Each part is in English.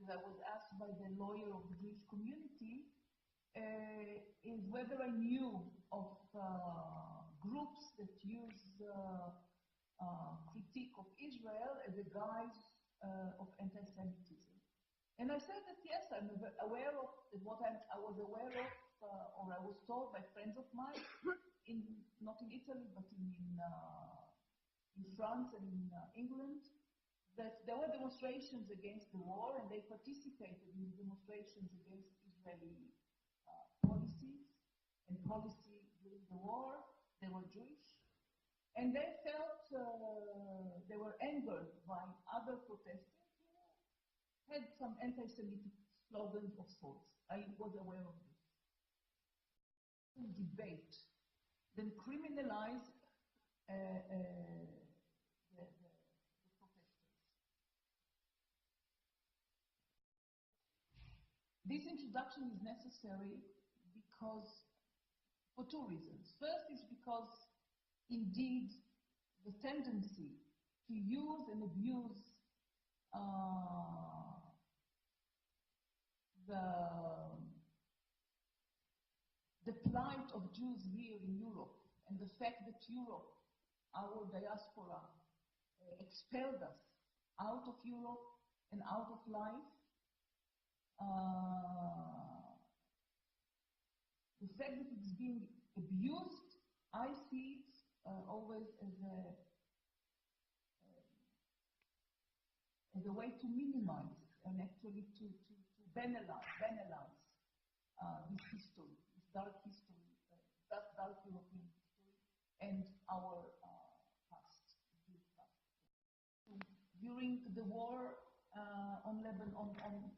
because I was asked by the lawyer of the Jewish community, is whether I knew of groups that use critique of Israel as a guise of anti-Semitism. And I said that yes, I'm aware of what I was aware of, or I was told by friends of mine, not in Italy, but in France and in England, that there were demonstrations against the war, and they participated in demonstrations against Israeli policies and policy during the war. They were Jewish, and they felt they were angered by other protesters who had some anti-Semitic slogans of sorts. I was aware of this. Debate, then criminalize the protesters. This introduction is necessary because, for two reasons. First is because, indeed, the tendency to use and abuse the plight of Jews here in Europe, and the fact that Europe, our diaspora, expelled us out of Europe and out of life. The fact that it's being abused, I see it always as a way to minimize and actually to banalize this history, this dark history, dark European history, and our past, Jewish past. During the war on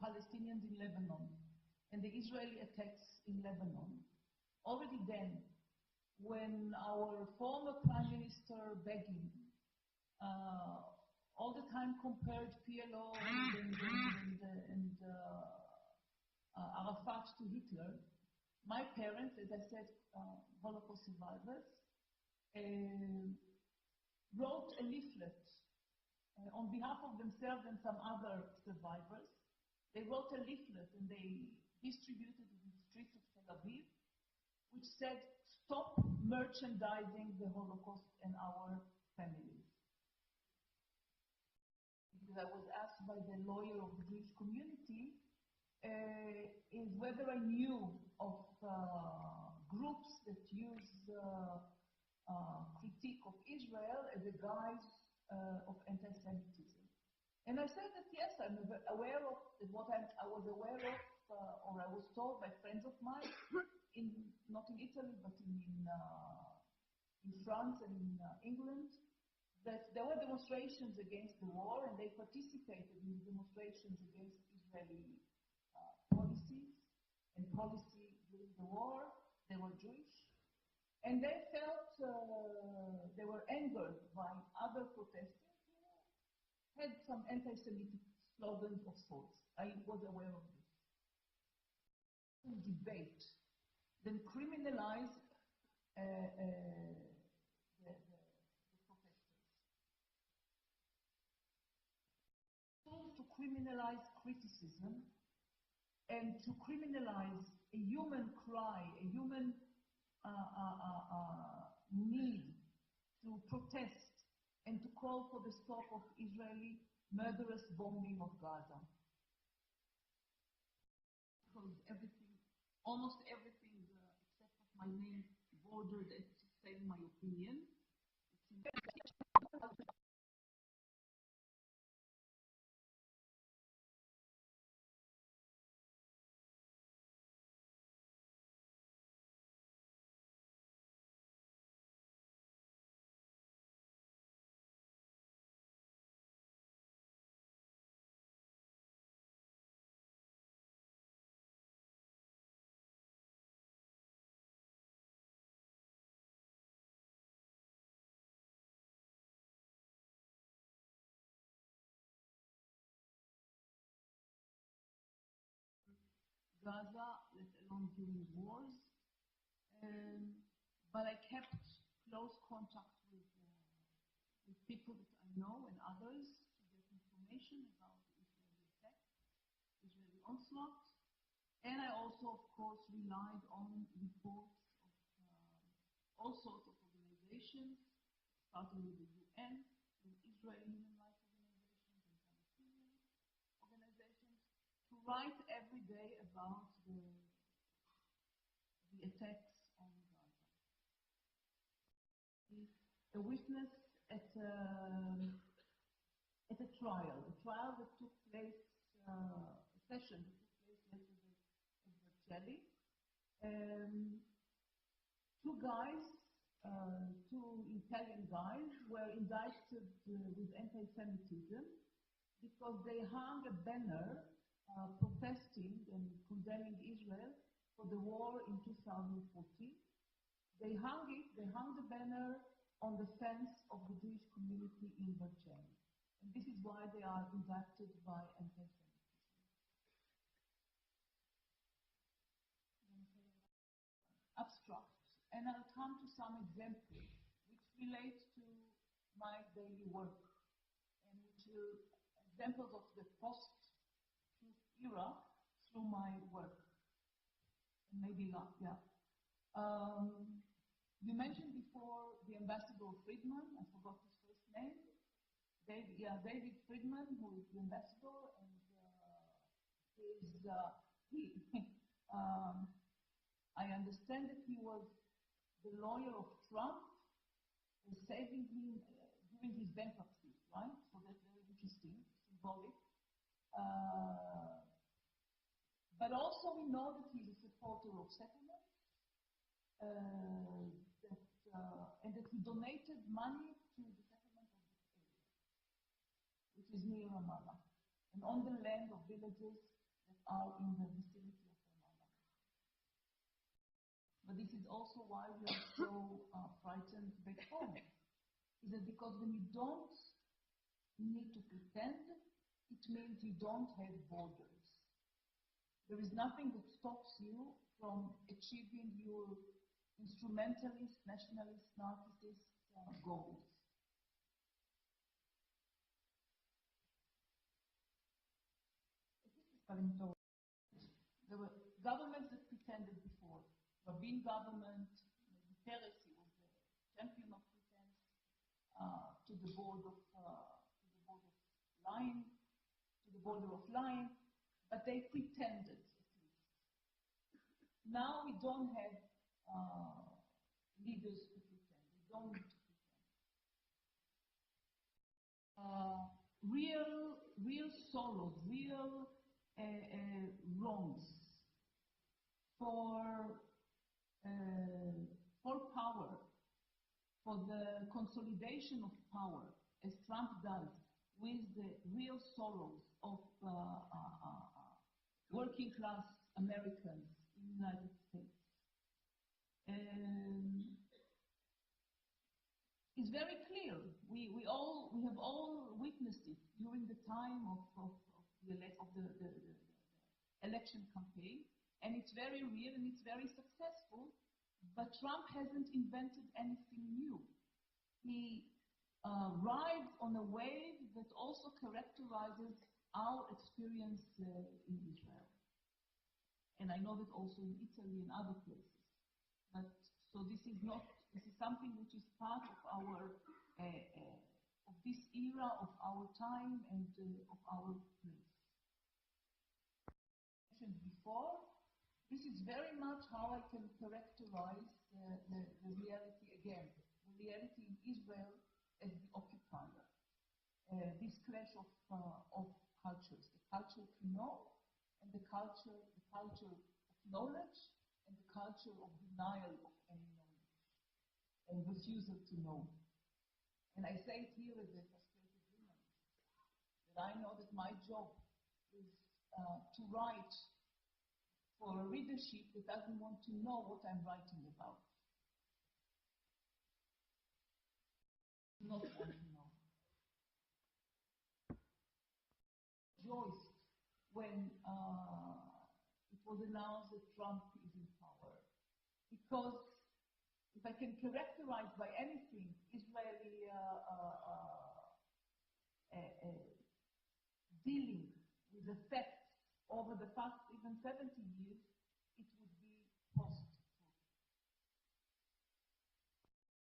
Palestinians in Lebanon and the Israeli attacks in Lebanon, already then, when our former Prime Minister Begin all the time compared PLO and Arafat to Hitler, my parents, as I said, Holocaust survivors, wrote a leaflet on behalf of themselves and some other survivors. They wrote a leaflet and they distributed it in the streets of Tel Aviv, which said, "Stop merchandising the Holocaust and our families." Because I was asked by the lawyer of the Jewish community, is whether I knew of groups that use critique of Israel as a guise of anti-Semitism. And I said that yes, I'm aware of what I was aware of, or I was told by friends of mine, not in Italy, but in France and in England, that there were demonstrations against the war, and they participated in demonstrations against Israeli policies and policy during the war. They were Jewish, and they felt they were angered by other protesters who had some anti-Semitic slogans of sorts. I was aware of this. Debate, then criminalize the protesters. To criminalize criticism and to criminalize a human cry, a human need to protest and to call for the stop of Israeli murderous bombing of Gaza. Because almost everything, except of my name, bordered at saying my opinion. Gaza, let alone during wars, but I kept close contact with people that I know and others to get information about the Israeli attack, construct, and I also, of course, relied on reports of all sorts of organizations, starting with the UN, with Israeli human rights organizations and Palestinian organizations, to write every day about the attacks on Gaza. A witness at a trial that took place, a session that took place yesterday in Vercelli. Two Italian guys were indicted with anti-Semitism because they hung a banner protesting and condemning Israel for the war in 2014. They hung the banner on the fence of the Jewish community in Vercelli. And this is why they are indicted by anti-Semitism. Abstract. And I'll come to some examples which relate to my daily work and which are examples of the post-truth era through my work. And maybe not, yeah. You mentioned before the Ambassador Friedman. I forgot his first name. David Friedman, who is the ambassador, and I understand that he was the lawyer of Trump, and saving him during his bankruptcy, right? So that's very interesting, symbolic. But also we know that he's a supporter of settlements, and that he donated money to the settlement of this area, which is near Ramallah, and on the land of villages that are in the vicinity of Ramallah. But this is also why we are so frightened back home. Is that because when you don't need to pretend, it means you don't have borders. There is nothing that stops you from achieving your instrumentalist, nationalist, narcissist goals. There were governments that pretended before. Rabin government, Peres was the champion of pretense to the border of lying, but they pretended at least. Now we don't have leaders to pretend. We don't need to pretend. Real sorrows, real wrongs for power, for the consolidation of power, as Trump does, with the real sorrows of working class Americans in the United States. It's very clear. We have all witnessed it during the time of the election campaign, and it's very real and it's very successful. But Trump hasn't invented anything new. He rides on a wave that also characterizes our experience in Israel. And I know that also in Italy and other places. But so this is something which is part of our of this era, of our time, and of our place. As mentioned before, this is very much how I can characterize the reality again. The reality in Israel as the occupier. This clash of cultures, the culture to know, and the culture of knowledge, and the culture of denial of any knowledge, and refusal to know. And I say it here as a frustrated journalist, that I know that my job is to write for a readership that doesn't want to know what I'm writing about. Not want to know. Rejoiced when it was announced that Trump is in power, because if I can characterize by anything Israeli dealing with the facts over the past even 70 years, it would be post.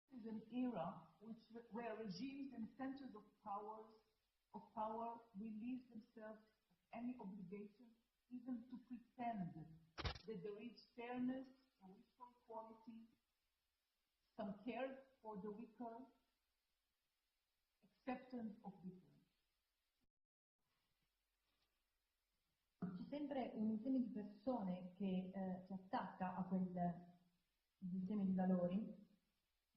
This is an era where regimes and centers of power release themselves of any obligation, even to pretend that there is fairness, a wish for equality, some care for the weaker, acceptance of difference. C'è sempre un insieme di persone che si attacca a quel insieme di valori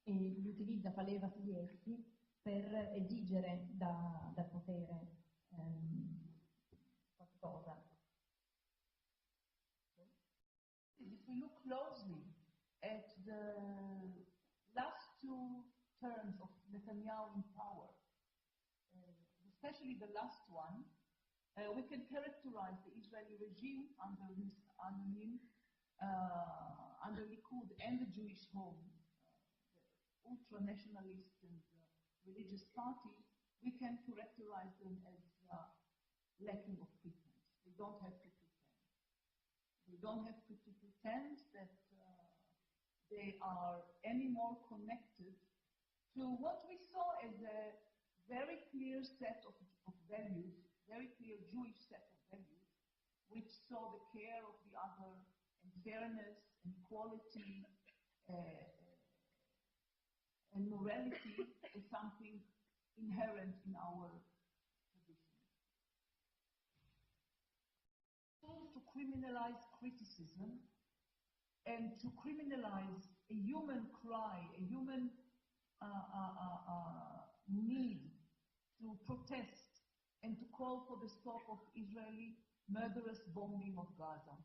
e li utilizza, fa leva su di essi per esigere dal potere qualcosa. If we look closely at the last two terms of Netanyahu in power, especially the last one, we can characterize the Israeli regime under him, under Likud and the Jewish home, the ultra-nationalist and religious party, we can characterize them as lacking of pretense. They don't have to pretend. They don't have to pretend that they are any more connected to what we saw as a very clear set of values, very clear Jewish set of values, which saw the care of the other and fairness and equality and morality as something inherent in our tradition. To criminalize criticism and to criminalize a human cry, a human need to protest and to call for the stop of Israeli murderous bombing of Gaza.